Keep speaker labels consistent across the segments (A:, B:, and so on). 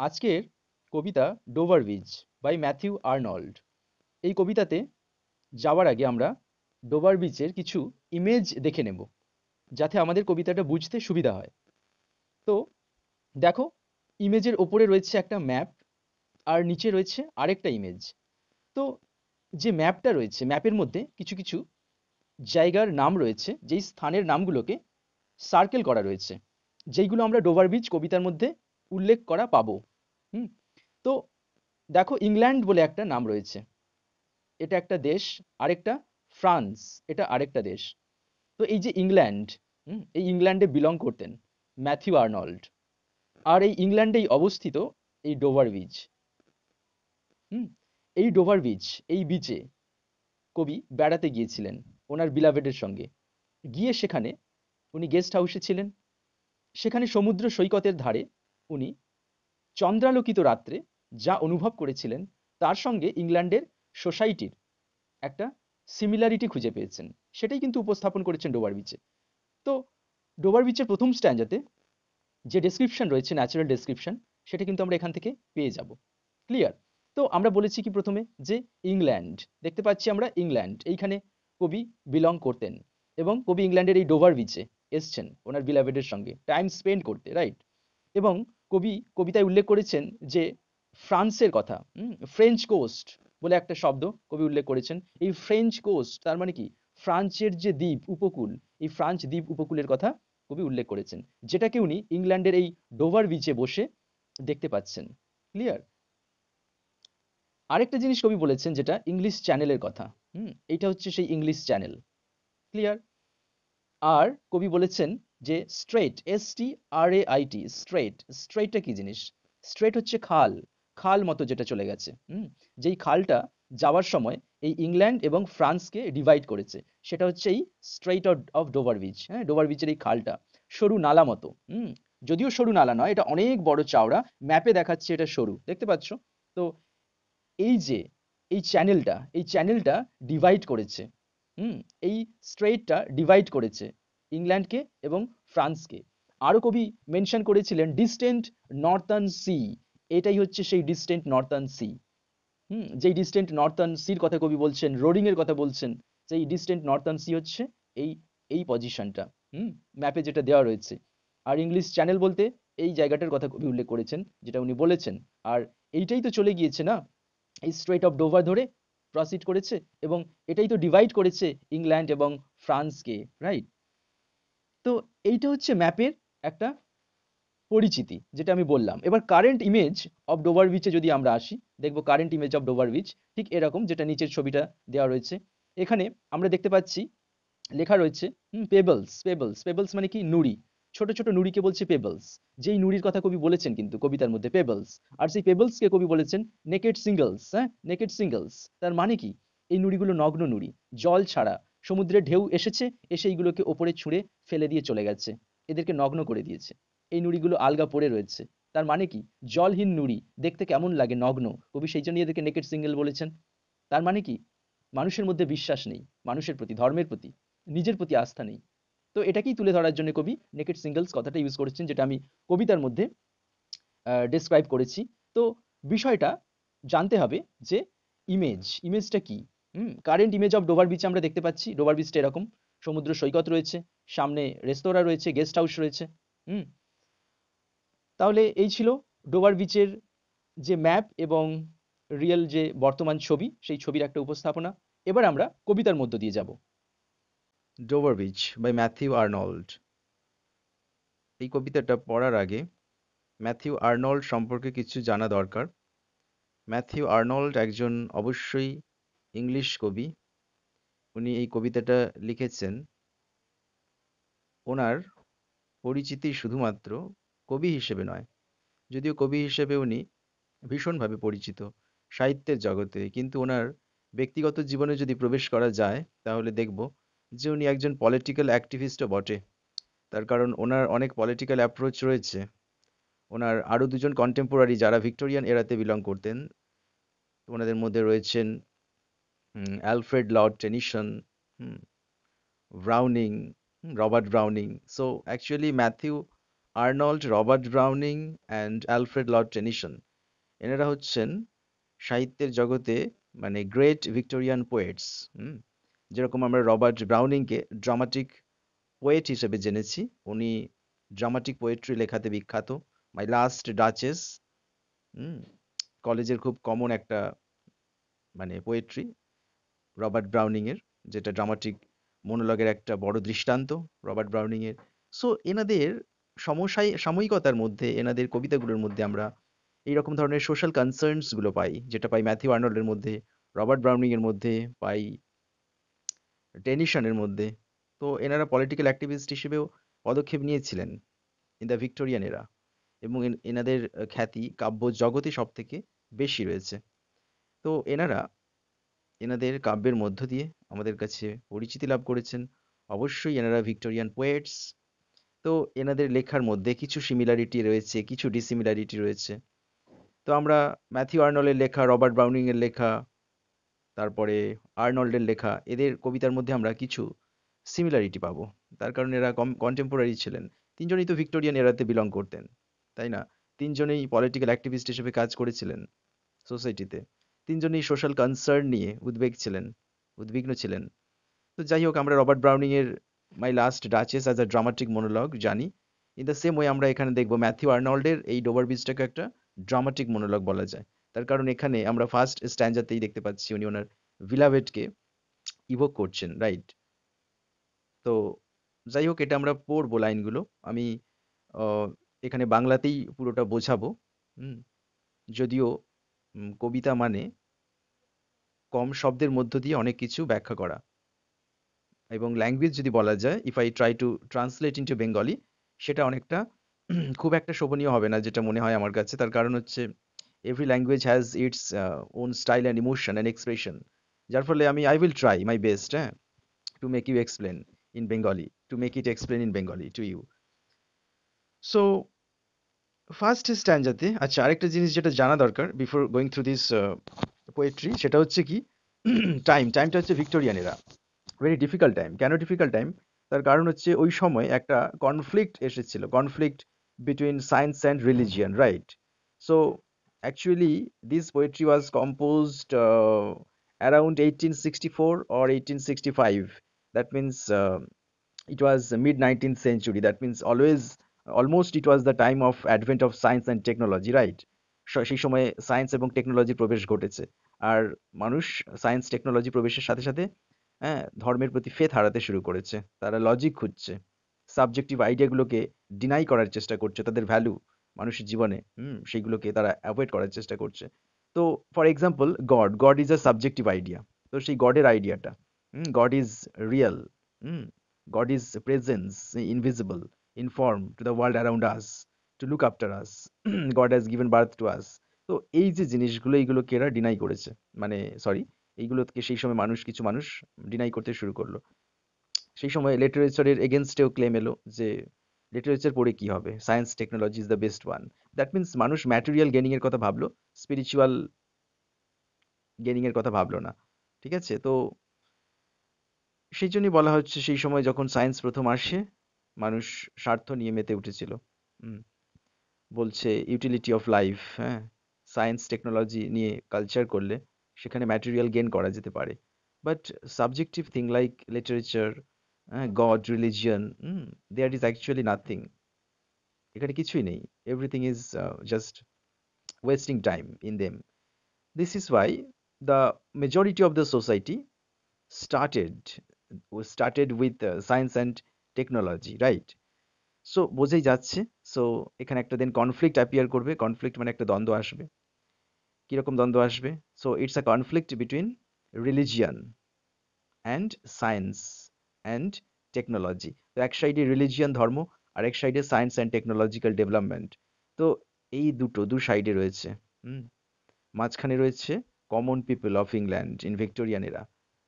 A: আজকের কবিতা Dover Beach by Matthew Arnold. এই কবিতাতে যাওয়ার আগে আমরা ডোভার ব্রিজের কিছু ইমেজ দেখে নেব, যাতে আমাদের কবিতাটা বুঝতে সুবিধা হয়। তো দেখো, ইমেজের ওপরে রয়েছে একটা ম্যাপ, আর নিচে রয়েছে আরেকটা ইমেজ। তো যে ম্যাপটা রয়েছে, ম্যাপের মধ্যে কিছু কিছু জায়গার নাম রয়েছে, যেই স্থানের নামগুলোকে সার্কেল করা রয়েছে, যেইগুলো আমরা ডোভার ব্রিজ কবিতার মধ্যে উল্লেখ করা পাবো। হুম। তো দেখো, ইংল্যান্ড বলে একটা নাম রয়েছে, এটা একটা দেশ। আরেকটা ফ্রান্স, এটা আরেকটা দেশ। তো এই যে ইংল্যান্ড, এই ইংল্যান্ডে বিলং করতেন ম্যাথিউ আর্নল্ড। আর এই ইংল্যান্ডেই অবস্থিত এই ডোভার বিচ। হুম। এই ডোভার বিচ, এই বিচে কবি বেড়াতে গিয়েছিলেন ওনার বিলাভেডের সঙ্গে। গিয়ে সেখানে উনি গেস্ট হাউসে ছিলেন। সেখানে সমুদ্র সৈকতের ধারে উনি চন্দ্রালোকিত রাত্রে যা অনুভব করেছিলেন, তার সঙ্গে ইংল্যান্ডের সোসাইটির একটা সিমিলারিটি খুঁজে পেয়েছেন। সেটাই কিন্তু উপস্থাপন করেছেন ডোভার বিচে। তো ডোভার বিচের প্রথম স্ট্যান্জাতে যে ডেসক্রিপশন রয়েছে, ন্যাচারাল ডেসক্রিপশন, সেটা কিন্তু আমরা এখান থেকে পেয়ে যাব। ক্লিয়ার? তো আমরা বলেছি কি প্রথমে, যে ইংল্যান্ড, দেখতে পাচ্ছি আমরা ইংল্যান্ড, এইখানে কবি বিলং করতেন। এবং কবি ইংল্যান্ডের এই ডোভার বিচে এসছেন ওনার বিলাভেডের সঙ্গে টাইম স্পেন্ড করতে, রাইট? এবং কবি কবিতায় উল্লেখ করেছেন যে ফ্রান্সের কথা, ফ্রেঞ্চ কোস্ট বলে একটা শব্দ কবি উল্লেখ করেছেন। এই ফ্রেঞ্চ কোস্ট তার মানে কি, ফ্রান্সের যে দ্বীপ উপকূল, এই ফ্রান্স দ্বীপ উপকূলের কথা কবি উল্লেখ করেছেন, যেটাকে উনি ইংল্যান্ডের এই ডোভার বিচে বসে দেখতে পাচ্ছেন। ক্লিয়ার? আরেকটা জিনিস কবি বলেছেন, যেটা ইংলিশ চ্যানেলের কথা। এইটা হচ্ছে সেই ইংলিশ চ্যানেল। ক্লিয়ার? আর কবি বলেছেন যে স্ট্রেট, STRAIT, স্ট্রেট। স্ট্রেটটা কি জিনিস? স্ট্রেট হচ্ছে খাল, খাল মতো যেটা চলে গেছে। যেই খালটা যাওয়ার সময় এই ইংল্যান্ড এবং ফ্রান্সকে ডিভাইড করেছে, সেটা হচ্ছে এই স্ট্রেইট অফ ডোভার বিচ। হ্যাঁ, ডোভার বিচের এই খালটা সরু নালা মতো। যদিও সরু নালা নয়, এটা অনেক বড় চওড়া। ম্যাপে দেখাচ্ছে এটা সরু, দেখতে পাচ্ছ? তো এই যে এই চ্যানেলটা ডিভাইড করেছে। হুম এই স্ট্রেইটটা ডিভাইড করেছে ইংল্যান্ডকে এবং ফ্রান্সকে। আরো কবি মেনশন করেছিলেন ডিস্টেন্ট নর্থার্ন সি। এটাই হচ্ছে সেই ডিস্টেন্ট নর্থার্ন সি। যেই ডিস্টেন্ট নর্থার্ন সির কথা কবি বলছেন, রোডিং এর কথা বলছেন, সেই ডিস্টেন্ট নর্থার্ন সি হচ্ছে এই এই পজিশনটা, ম্যাপে যেটা দেওয়া রয়েছে। আর ইংলিশ চ্যানেল বলতে এই জায়গাটার কথা কবি উল্লেখ করেছেন, যেটা উনি বলেছেন। আর এইটাই তো চলে গিয়েছে না, এই স্ট্রেট অফ ডোভার ধরে প্রসিড করেছে, এবং এটাই তো ডিভাইড করেছে ইংল্যান্ড এবং ফ্রান্সকে, রাইট? তো এইটা হচ্ছে ম্যাপের একটা পরিচিতি, যেটা আমি বললাম। এবার কারেন্ট ইমেজ অফ ডোভার বিচে যদি আমরা আসি, দেখবো current image of Dover beach ঠিক এরকম, যেটা নিচের ছবিটা দেওয়া রয়েছে। এখানে আমরা দেখতে পাচ্ছি লেখা রয়েছে পেবলস। পেবলস, পেবলস মানে কি? নুড়ি। ছোট ছোট নুড়িকে বলছে পেবলস। যেই নুড়ির কথা কবি বলেছেন কিন্তু কবিতার মধ্যে, পেবলস। আর সেই পেবলসকে কবি বলেছেন নেকেড সিঙ্গলস। হ্যাঁ, নেকেড সিঙ্গলস তার মানে কি? এই নুড়িগুলো নগ্ন নুড়ি, জল ছাড়া। সমুদ্রের ঢেউ এসেছে, এসে এইগুলোকে ওপরে ছুঁড়ে ফেলে দিয়ে চলে গেছে, এদেরকে নগ্ন করে দিয়েছে। এই নুড়িগুলো আলগা পড়ে রয়েছে। তার মানে কি? জলহীন নুড়ি দেখতে কেমন লাগে? নগ্ন। কবি সেই জন্য এদেরকে নেকেড সিঙ্গেল বলেছেন। তার মানে কি? মানুষের মধ্যে বিশ্বাস নেই, মানুষের প্রতি, ধর্মের প্রতি, নিজের প্রতি আস্থা নেই। তো এটাকেই তুলে ধরার জন্য কবি নেকেড সিঙ্গলস কথাটা ইউজ করেছেন, যেটা আমি কবিতার মধ্যে ডেসক্রাইব করেছি। তো বিষয়টা জানতে হবে যে ইমেজটা কি। Current image of Dover beach আমরা দেখতে পাচ্ছি, ডোভার বিচটা এরকম। সমুদ্র সৈকত রয়েছে, সামনে রেস্তোরাঁ রয়েছে, গেস্ট হাউস রয়েছে। হুম তাহলে এই ছিল ডোভার বিচের যে ম্যাপ এবং রিয়েল যে বর্তমান ছবি, সেই ছবির একটা উপস্থাপনা। এবার আমরা কবিতার মধ্য দিয়ে যাব। Dover Beach by Matthew Arnold. এই কবিতাটা পড়ার আগে ম্যাথিউ আর্নল্ড সম্পর্কে কিছু জানা দরকার। ম্যাথিউ আর্নল্ড একজন অবশ্যই ইংলিশ কবি। উনি এই কবিতাটা লিখেছেন। ওনার পরিচিতি শুধুমাত্র কবি হিসেবে নয়, যদিও কবি হিসেবে উনি ভীষণভাবে পরিচিত সাহিত্যের জগতে, কিন্তু ওনার ব্যক্তিগত জীবনে যদি প্রবেশ করা যায়, তাহলে দেখব যে উনি একজন পলিটিক্যাল অ্যাক্টিভিস্টও বটে। তার কারণ ওনার অনেক পলিটিক্যাল অ্যাপ্রোচ রয়েছে। ওনার আরও দুজন কন্টেম্পোরারি যারা ভিক্টোরিয়ান এরাতে বিলং করতেন, ওনাদের মধ্যে রয়েছেন Alfred Lord Tennyson, Browning, Robert Browning. So actually Matthew Arnold, Robert Browning and Alfred Lord Tennyson. এনারা হচ্ছেন সাহিত্যের জগতে মানে গ্রেট ভিক্টোরিয়ান পোয়েটস। যেরকম আমরা রবার্ট ব্রাউনিংকে ড্রামাটিক পোয়েট হিসেবে জেনেছি, উনি ড্রামাটিক পোয়েট্রি লেখাতে বিখ্যাত। মাই লাস্ট ডাচেস কলেজের খুব কমন একটা মানে পোয়েট্রি রবার্ট ব্রাউনিং এর, যেটা ড্রামাটিক মনোলগের একটা বড় দৃষ্টান্ত রবার্ট ব্রাউনিং এর। সো এনাদের সাময়িকতার মধ্যে, এনাদের কবিতাগুলোর মধ্যে আমরা এইরকম ধরনের সোশ্যাল কনসার্নস গুলো পাই, যেটা পাই ম্যাথিউ আর্নল্ডের মধ্যে, রবার্ট ব্রাউনিং এর মধ্যে, পাই টেনিসনের মধ্যে। তো এনারা পলিটিক্যাল অ্যাক্টিভিস্ট হিসেবেও পদক্ষেপ নিয়েছিলেন ইন দ্য ভিক্টোরিয়ান এরা, এবং এনাদের খ্যাতি কাব্য জগতে সব থেকে বেশি রয়েছে। তো এনারা এনাদের কাব্যের মধ্য দিয়ে আমাদের কাছে পরিচিতি লাভ করেছেন। অবশ্যই এনারা ভিক্টোরিয়ান পোয়েটস। তো এনাদের লেখার মধ্যে কিছু সিমিলারিটি রয়েছে, কিছু ডিসিমিলারিটি রয়েছে। তো আমরা ম্যাথিউ আর্নল্ডের লেখা, রবার্ট ব্রাউনিং এর লেখা, তারপরে আর্নল্ডের লেখা, এদের কবিতার মধ্যে আমরা কিছু সিমিলারিটি পাবো। তার কারণ এরা কন্টেম্পোরারি ছিলেন। তিনজনই তো ভিক্টোরিয়ান এরাতে বিলং করতেন, তাই না? তিনজনেই পলিটিক্যাল অ্যাক্টিভিস্ট হিসেবে কাজ করেছিলেন সোসাইটিতে। তিনজনেই সোশ্যাল কনসার্ন নিয়ে উদ্বিগ্ন ছিলেন। তো যাই হোক, আমরা রবার্ট ব্রাউনিং এর মাই last duchess as a dramatic monologue জানি। ইন দ্য সেম ওয়ে আমরা এখানে দেখবো ম্যাথিউ আর্নল্ডের এই ডোবার বিচটাকে একটা ড্রামাটিক মনোলগ বলা যায়। তার কারণ এখানে আমরা ফার্স্ট স্ট্যান্জাতেই দেখতে পাচ্ছি উনি ওনার ভিলাভেটকে ইভোক করছেন, রাইট? তো যাই হোক, এটা আমরা পড়বো লাইনগুলো। আমি আহ, এখানে বাংলাতেই পুরোটা বোঝাবো। হুম, যদিও কবিতা মানে কম শব্দের মধ্য দিয়ে অনেক কিছু ব্যাখ্যা করা, এবং ল্যাঙ্গুয়েজ যদি বলা যায়, if I try to translate into Bengali, সেটা অনেকটা খুব একটা শোভনীয় হবে না, যেটা মনে হয় আমার কাছে। তার কারণ হচ্ছে every language has its own style and emotion and expression. যার ফলে I will try my best, হ্যাঁ, to make you explain in Bengali, to make it explain in Bengali to you. So first স্ট্যান্জাতে, আচ্ছা, আরেকটা জিনিস যেটা জানা দরকার before going through this poetry, সেটা হচ্ছে কি টাইমটা হচ্ছে Victorian era. Very difficult time. কেন ডিফিকাল্ট টাইম? তার কারণ হচ্ছে ওই সময় একটা কনফ্লিক্ট এসেছিল, conflict between science and religion, right? So actually this poetry was composed around 1864 or 1865. That means it was mid 19th century. That means almost it was the time of advent of science and technology, right? সেই সময়ে science এবং technology প্রবেশ ঘটেছে। আর মানুষ science technology প্রবেশের সাথে সাথে ধর্মের প্রতি ফেথ হারাতে শুরু করেছে। তারা লজিক খুঁজছে, সাবজেক্টিভ আইডিয়াগুলোকে ডিনাই করার চেষ্টা করছে, তাদের ভ্যালু মানুষের জীবনে সেইগুলোকে তারা অ্যাভয়েড করার চেষ্টা করছে। তো for example, god is a subjective idea. তো সেই গডের আইডিয়াটা, god is real, god is presence, invisible, in form to the world around us, to look after us, god has given birth to us. তো এই যে জিনিসগুলো, এইগুলোকে এরা deny করেছে, মানে সরি, এইগুলোকে সেই সময় কিছু মানুষ ডিনাই করতে শুরু করলো। সেই সময় লিটারেচারের এগেনস্টেও ক্লেম এলো যে লিটারেচার পড়ে কি হবে, science technology is the best one. That means মানুষ ম্যাটেরিয়াল গেনিং এর কথা ভাবলো, স্পিরিচুয়াল গেনিং এর কথা ভাবলো না। ঠিক আছে? তো সেই জন্যই বলা হচ্ছে সেই সময় যখন সায়েন্স প্রথম আসে, মানুষ স্বার্থ নিয়ে মেতে উঠেছিল। হুম, বলছে ইউটিলিটি অফ লাইফ, হ্যাঁ, সায়েন্স টেকনোলজি নিয়ে কালচার করলে সেখানে ম্যাটেরিয়াল গেইন করা যেতে পারে। But subjective thing like literature, god, religion, there is actually nothing. এখানে কিছুই নেই। Everything is just wasting time in them. This is why the majority of the society started started with science and technology, right? So বোঝাই যাচ্ছে। So এখানে একটা then conflict appear করবে। Conflict মানে একটা দ্বন্দ্ব আসবে। কিরকম দ্বন্দ্ব আসবে? So it's a conflict between religion and science and technology. তো এক সাইডে রিলিজিয়ান ধর্ম, আর এক সাইডে সায়েন্স অ্যান্ড টেকনোলজিক্যাল ডেভেলপমেন্ট। তো এই দু সাইডে রয়েছে। হুম, মাঝখানে রয়েছে common people of England in Victorian এরা।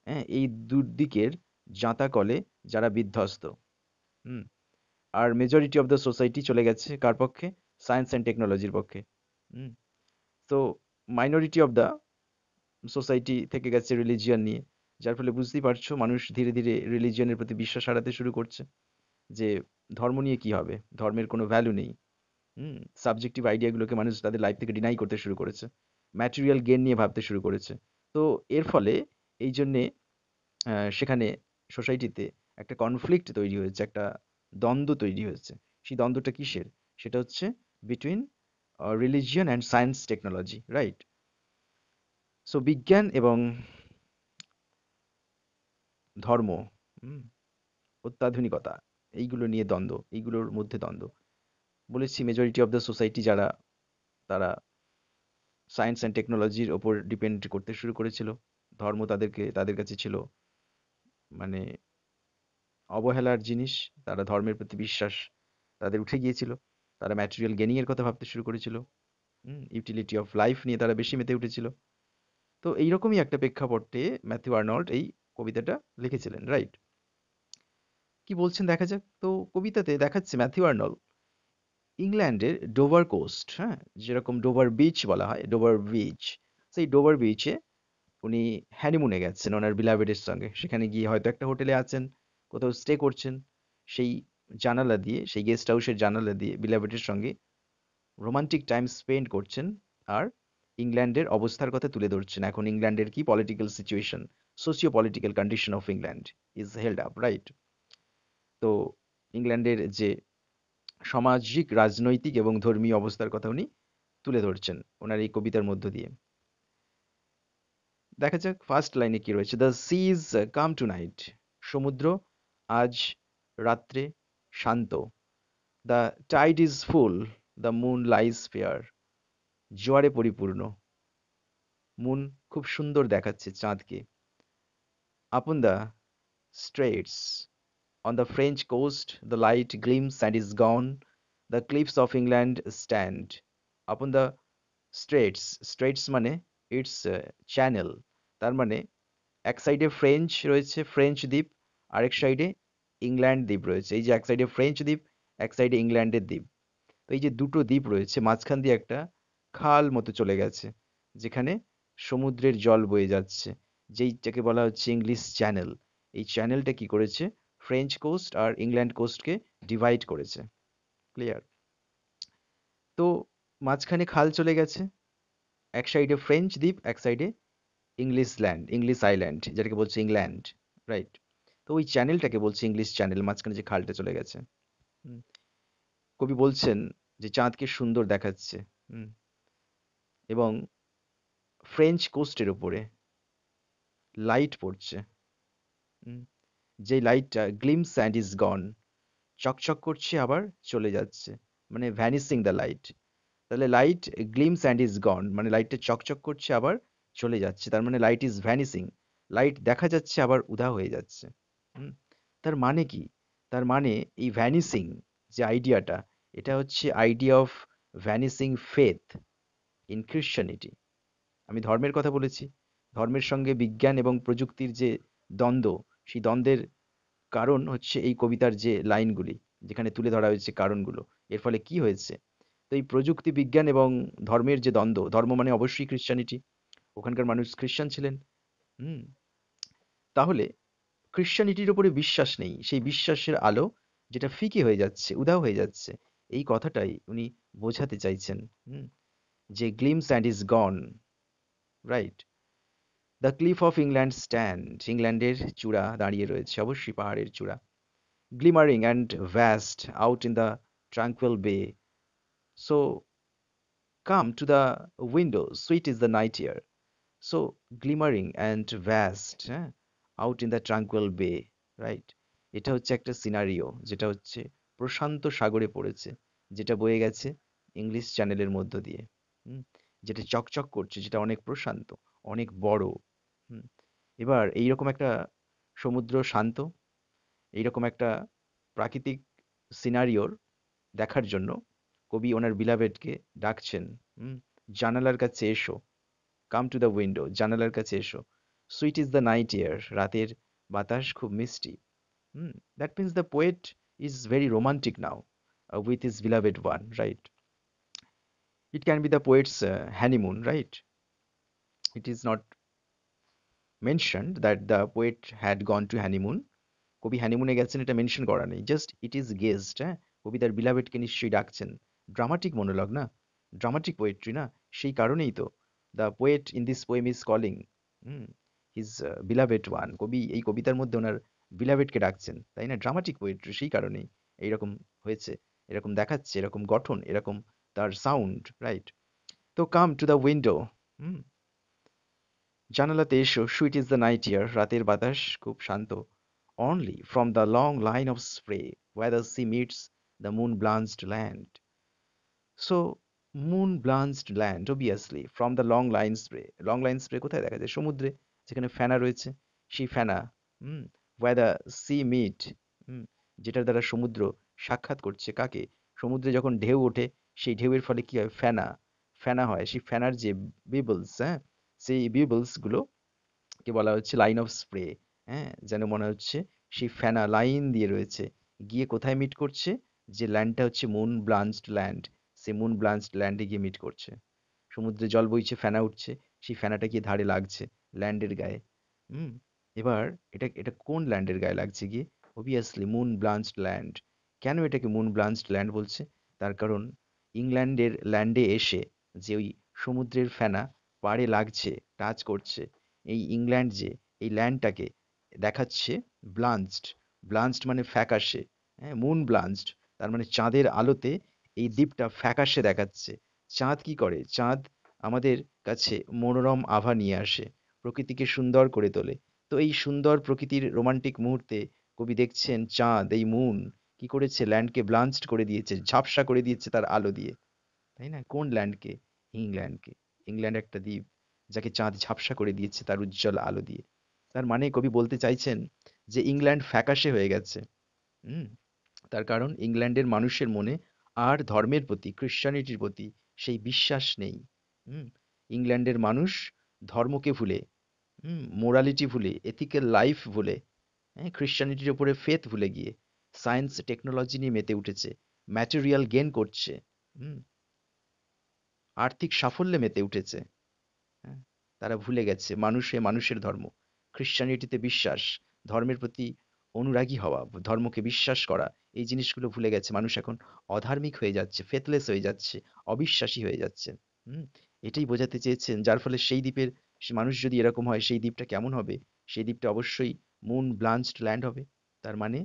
A: হ্যাঁ, এই দুদিকের জাঁতাকলে যারা বিধ্বস্ত। হুম, আর মেজরিটি অফ দ্য সোসাইটি চলে গেছে কার পক্ষে? সায়েন্স অ্যান্ড টেকনোলজির পক্ষে। হুম, তো মাইনরিটি অফ দ্য সোসাইটি থেকে গেছে রিলিজিয়ন নিয়ে। যার ফলে বুঝতেই পারছো মানুষ ধীরে ধীরে রিলিজিয়নের প্রতি বিশ্বাস হারাতে শুরু করছে। যে ধর্ম নিয়ে কি হবে, ধর্মের কোনো ভ্যালু নেই। সাবজেক্টিভ আইডিয়াগুলোকে মানুষ তাদের লাইফ থেকে ডিনাই করতে শুরু করেছে, ম্যাটেরিয়াল গেন নিয়ে ভাবতে শুরু করেছে। তো এর ফলে এই জন্যে সেখানে সোসাইটিতে একটা কনফ্লিক্ট তৈরি হয়েছে, একটা দ্বন্দ্ব তৈরি হয়েছে। সেই দ্বন্দ্বটা কিসের? সেটা হচ্ছে between religion and science technology, right? So বিজ্ঞান এবং ধর্ম, হুম, অত্যাধুনিকতা, এইগুলো নিয়ে দ্বন্দ্ব, এইগুলোর মধ্যে দ্বন্দ্ব। বলেছি মেজরিটি অফ দ্য সোসাইটি যারা, তারা সায়েন্স অ্যান্ড টেকনোলজির ওপর ডিপেন্ড করতে শুরু করেছিল। ধর্ম তাদের কাছে ছিল মানে অবহেলার জিনিস। তারা ধর্মের প্রতি বিশ্বাস তাদের উঠে গিয়েছিল। তারা ম্যাটেরিয়াল গেনিং এর কথা ভাবতে শুরু করেছিল। ইউটিলিটি অফ লাইফ নিয়ে তারা বেশি মেতে উঠেছিল। তো এইরকমই একটা প্রেক্ষাপটে ম্যাথিউ আর্নল্ড এই কবিতাটা লিখেছিলেন, রাইট? কি বলছেন দেখা যাক। তো কবিতাতে দেখাচ্ছে ম্যাথিউ আর্নল্ড ইংল্যান্ডের ডোভার কোস্ট, হ্যাঁ, যেরকম ডোভার বিচ বলা হয়, ডোভার বিচ, সেই ডোভার বিচে উনি হ্যানিমুনে গেছেন ওনার বিলাভেডের সঙ্গে। সেখানে গিয়ে হয়তো একটা হোটেলে আছেন, কোথাও স্টে করছেন। সেই জানালা দিয়ে, সেই গেস্ট হাউসের জানালা দিয়ে বিলাভেডের সঙ্গে রোমান্টিক টাইম স্পেন্ড করছেন। আর ইংল্যান্ডের অবস্থার কথা তুলে ধরছেন। এখন ইংল্যান্ডের কি political situation, socio political condition of England is held up, right? তো ইংল্যান্ডের যে সামাজিক, রাজনৈতিক এবং ধর্মীয় অবস্থার কথা উনি তুলে ধরছেন ওনার এই কবিতার মধ্য দিয়ে। দেখা যাক ফার্স্ট লাইনে কি রয়েছে। The sea is calm tonight, সমুদ্র আজ রাত্রে শান্ত। The tide is full, the moon lies fair, জোয়ারে পরিপূর্ণ, মুন খুব সুন্দর দেখাচ্ছে চাঁদকে। Upon the straits, on the French coast the light gleams and is gone, the cliffs of England stand upon the straits, straits মানে it's channel, তার মানে এক সাইডে ফ্রেঞ্চ রয়েছে, ফ্রেঞ্চ দ্বীপ, আরেক সাইডে ইংল্যান্ড দ্বীপ রয়েছে। এই যে এক সাইডে ফ্রেঞ্চ দ্বীপ, এক সাইডে ইংল্যান্ডের দ্বীপ, তো এই যে দুটো দ্বীপ রয়েছে, মাঝখান দিয়ে একটা খাল মতো চলে গেছে, যেখানে সমুদ্রের জল বয়ে যাচ্ছে, যেইটাকে বলা হচ্ছে ইংলিশ চ্যানেল। এই চ্যানেলটা কি করেছে, ফ্রেঞ্চ কোস্ট আর ইংল্যান্ড কোস্টকে ডিভাইড করেছে। ক্লিয়ার? তো মাঝখানে খাল চলে গেছে, এক সাইডে ফ্রেঞ্চ দ্বীপ, এক সাইডে ইংলিশ ল্যান্ড, ইংলিশ আইল্যান্ড, যেটাকে বলছে ইংল্যান্ড, রাইট? তো ওই চ্যানেলটাকে বলছে ইংলিশ চ্যানেল, মাঝখানে যে খালটা চলে গেছে। হুম, কবি বলছেন যে চাঁদকে সুন্দর দেখাচ্ছে, হুম, এবং ফ্রেঞ্চ কোস্টের উপরে লাইট পড়ছে, হুম, যে লাইটটা গ্লিমস অ্যান্ড ইজ গন, চকচক করছে আবার চলে যাচ্ছে, মানে ভ্যানিসিং দ্য লাইট। তাহলে লাইট গ্লিমস অ্যান্ড ইজ গন মানে লাইটটা চকচক করছে আবার চলে যাচ্ছে, তার মানে লাইট ইজ ভ্যানিসিং, লাইট দেখা যাচ্ছে আবার উধাও হয়ে যাচ্ছে। হুম, তার মানে কি? তার মানে এই ভ্যানিসিং যে আইডিয়াটা, এটা হচ্ছে idea of vanishing faith in Christianity. আমি ধর্মের কথা বলেছি, ধর্মের সঙ্গে বিজ্ঞান এবং প্রযুক্তির যে দ্বন্দ্ব, সেই দ্বন্দ্বের কারণ হচ্ছে এই কবিতার যে লাইনগুলি, যেখানে তুলে ধরা হয়েছে কারণগুলো। এর ফলে কি হয়েছে? তো এই প্রযুক্তি, বিজ্ঞান এবং ধর্মের যে দ্বন্দ্ব, ধর্ম মানে অবশ্যই ক্রিশ্চিয়ানিটি, ওখানকার মানুষ খ্রিস্টান ছিলেন। হুম, তাহলে ক্রিশ্চিয়ানিটির উপরে বিশ্বাস নেই, সেই বিশ্বাসের আলো যেটা ফিকে হয়ে যাচ্ছে, উধাও হয়ে যাচ্ছে, এই কথাটাই উনি বোঝাতে চাইছেন। হুম, যে gleams and is gone, right? The cliff of England stand, ইংল্যান্ডের চূড়া দাঁড়িয়ে রয়েছে, অবশ্যই পাহাড়ের চূড়া। Glimmering and vast out in the tranquil bay, so come to the window, sweet is the night air. So glimmering and vast, হ্যাঁ, out in the tranquil bay, right? এটা হচ্ছে একটা সিনারিও, যেটা হচ্ছে প্রশান্ত সাগরে পড়েছে, যেটা বয়ে গেছে ইংলিশ চ্যানেলের মধ্য দিয়ে। হুম, যেটা চকচক করছে, যেটা অনেক প্রশান্ত, অনেক বড়। হুম, এবার এইরকম একটা সমুদ্র শান্ত, এইরকম একটা প্রাকৃতিক সিনারিওর দেখার জন্য কবি ওনার বিলাভেডকে ডাকছেন। হুম, জানালার কাছে এসো, কাম টু দ্য উইন্ডো, জানালার কাছে এসো। Sweet is the night air, রাতের বাতাস খুব মিষ্টি। Hmm, that means the poet is very romantic now with his beloved one, right? It can be the poet's honeymoon, right? It is not mentioned that the poet had gone to honeymoon. কবি হানিমুনে গেছেন এটা mention করা নেই, just it is guessed. হ্যাঁ, কবি তার বিলাভেডকে নিশ্চয়ই ডাকছেন। ড্রামাটিক মনোলগ না, ড্রামাটিক পোয়েট্রি না, সেই কারণেই তো the poet in this poem is calling his beloved one. কবি এই কবিতার মধ্যে ওনার বিলাভেডকে ডাকছেন, তাই না? ড্রামাটিক পোয়েট্রি, সেই কারণেই এইরকম হয়েছে, এরকম দেখাচ্ছে, এরকম গঠন, এরকম তার সাউন্ড, রাইট? তো কাম টু দ্য উইন্ডো, জানালাতে এসো, sweet is the night air, রাতের বাতাস খুব শান্ত। Only from the long line of spray where the sea meets the moon blanched land. So moon blanched land, obviously from the long line spray. Long line spray কোথায় দেখা যায়? সমুদ্রে, যেখানে ফেনা রয়েছে, সেই ফেনা। ওয়ার দ্য সি মিট, যেটার দ্বারা সমুদ্র সাক্ষাৎ করছে কাকে? সমুদ্রে যখন ঢেউ ওঠে, সেই ঢেউয়ের ফলে কি হয়? ফেনা, ফেনা হয়। সেই ফেনার যে বিবলস, হ্যাঁ, সেই বিবলস গুলো কে বলা হচ্ছে লাইন অফ স্প্রে। হ্যাঁ, যেন মনে হচ্ছে সেই ফেনা লাইন দিয়ে রয়েছে, গিয়ে কোথায় মিট করছে? যে ল্যান্ডটা হচ্ছে মুন ব্লাঞ্চড ল্যান্ড, সেই মুন ব্লাঞ্চড ল্যান্ডে গিয়ে মিট করছে। সমুদ্রে জল বইছে, ফেনা উঠছে, সেই ফেনাটা গিয়ে ধারে লাগছে ল্যান্ডের গায়ে। হুম এবার এটা এটা কোন ল্যান্ডের গায়ে লাগছে গিয়ে? Obviously moon blanched land. কেন এটাকে মুন ব্লাঞ্চড ল্যান্ড বলছে? তার কারণ ইংল্যান্ডের ল্যান্ডে এসে যে ওই সমুদ্রের ফেনা পাড়ে লাগছে, টাচ করছে, এই ইংল্যান্ড যে এই ল্যান্ডটাকে দেখাচ্ছে ব্লাঞ্চড। ব্লাঞ্চড মানে ফ্যাকাশে, হ্যাঁ, মুন ব্লাঞ্চড, তার মানে চাঁদের আলোতে এই দ্বীপটা ফ্যাকাশে দেখাচ্ছে। চাঁদ কি করে? চাঁদ আমাদের কাছে মনোরম আভা নিয়ে আসে, প্রকৃতিকে সুন্দর করে তোলে। তো এই সুন্দর প্রকৃতির রোমান্টিক মুহূর্তে কবি দেখছেন চাঁদ, এই মুন কি করেছে? ল্যান্ডকে ব্লাঞ্চড করে দিয়েছে, ঝাপসা করে দিয়েছে তার আলো দিয়ে, তাই না? কোন ল্যান্ডকে? ইংল্যান্ডকে। ইংল্যান্ড একটা দ্বীপ, যাকে চাঁদ ঝাপসা করে দিয়েছে তার উজ্জ্বল আলো দিয়ে। তার মানে কবি বলতে চাইছেন যে ইংল্যান্ড ফ্যাকাশে হয়ে গেছে। হুম তার কারণ ইংল্যান্ডের মানুষের মনে আর ধর্মের প্রতি, ক্রিশ্চিয়ানিটির প্রতি সেই বিশ্বাস নেই। হুম ইংল্যান্ডের মানুষ ধর্মকে ভুলে, মোরালিটি ভুলে, এথিক্যাল লাইফ ভুলে, হ্যাঁ, ক্রিশ্চিয়ানিটির ওপরে ফেথ ভুলে গিয়ে সায়েন্স টেকনোলজি নিয়ে মেতে উঠেছে, ম্যাটেরিয়াল গেন করছে, হুম আর্থিক সাফল্যে মেতে উঠেছে। হ্যাঁ, তারা ভুলে গেছে মানুষে মানুষের ধর্ম, ক্রিশ্চিয়ানিটিতে বিশ্বাস, ধর্মের প্রতি অনুরাগী হওয়া, ধর্মকে বিশ্বাস করা, এই জিনিসগুলো ভুলে গেছে মানুষ। এখন অধার্মিক হয়ে যাচ্ছে, ফেথলেস হয়ে যাচ্ছে, অবিশ্বাসী হয়ে যাচ্ছে। হুম এটাই বোঝাতে চেয়েছেন, যার ফলে সেই দ্বীপের মানুষ যদি এরকম হয়, সেই দ্বীপটা কেমন হবে? সেই দ্বীপটা অবশ্যই মুন ব্লাঞ্চড ল্যান্ড হবে। তার মানে